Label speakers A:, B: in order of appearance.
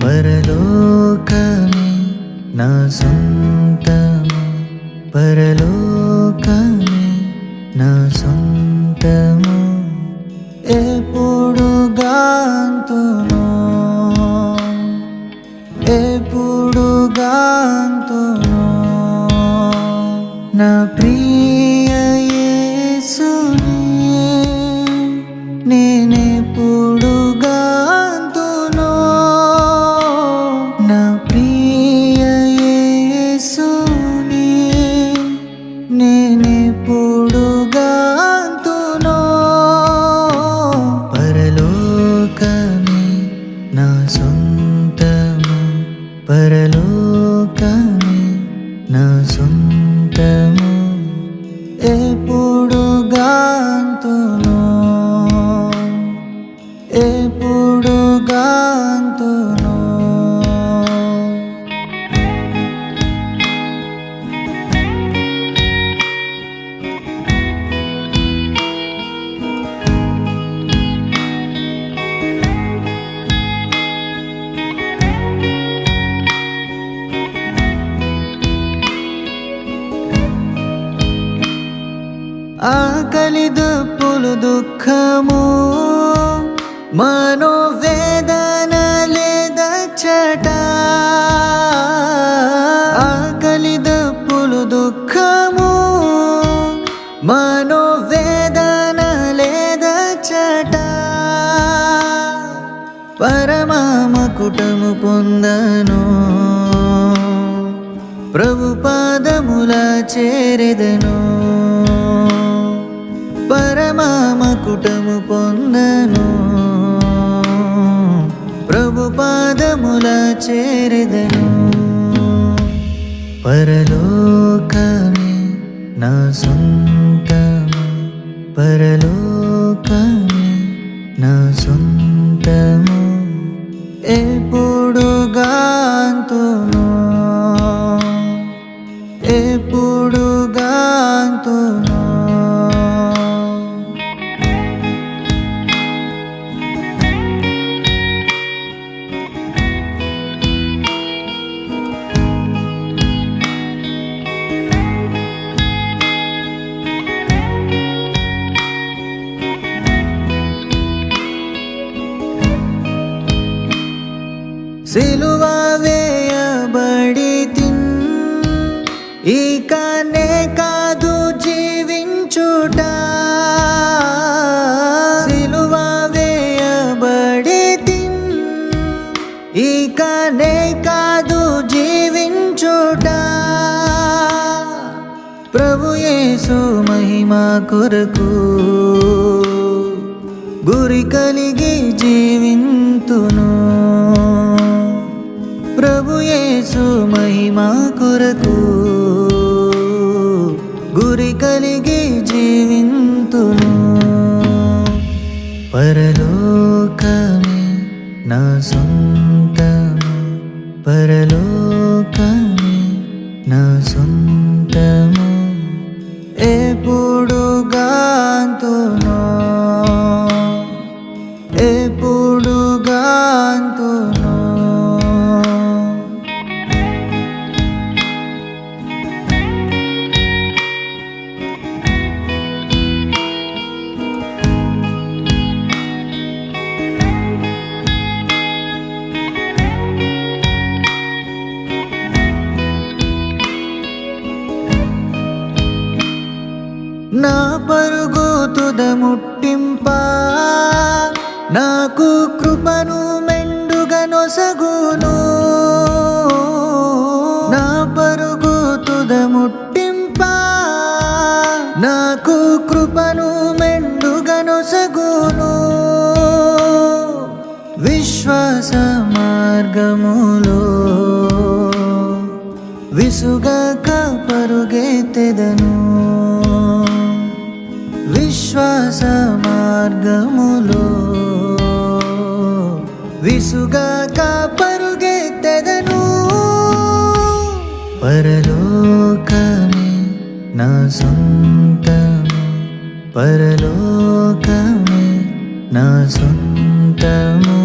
A: పరలోకమే నా సొంతము, పరలోకమే నా సొంతము. ఎప్పుడు గాంతును, ఎప్పుడు గాంతును నా ప్రియ యేసుని. నేనెప్పుడు గాంతును నా ప్రియ యేసుని. నేనెప్పుడు గాంతును. పరలోకమే నా సొంతము, పరలోకమే నా సొంతము. ఎప్పుడు గాంతును, ఎప్పుడు గాంతును. ఆకలి దప్పులు దుఃఖము మనోవేదన లేదచ్చట. ఆకలి దప్పులు దుఃఖము మనోవేదన లేదచ్చట. పరమకుటము పొందను, ప్రభు పాదముల చేరెదను. పరమకుటము పొందను, ప్రభు పాదముల చేరెదను. పరలోకమే నా సొంతము, పరలోకమే నా సొంతము. ఎప్పుడు గాంతును, ఎప్పుడు గాంతును. సిలువ వేయబడి ఇకనే కాదు జీవించుట. సిలువ వేయబడి ఇకనే కాదు జీవించుట. ప్రభు యేసు మహిమ కొరకు గురి కలిగి జీవింతును. ప్రభు యేసు మహిమ కొరకు గురి కలిగి జీవింతును. పరలోకమే నా సొంతము, పరలోకమే నా సొంతము. ఎప్పుడు గాంతును, ఎప్పుడు గాంతును. నా పరుగు తుద ముట్టింప నాకు కృపను మెండుగా నొసగును. నా పరుగు తుద ముట్టింప నాకు కృపను మెండుగా నొసగును. విశ్వాస మార్గములో విసుగక పరుగెత్తెదను. విశ్వాస మార్గములో విసుగక పరుగెత్తెదను. పరలోకమే నా సొంతము, పరలోకమే నా సొంతము.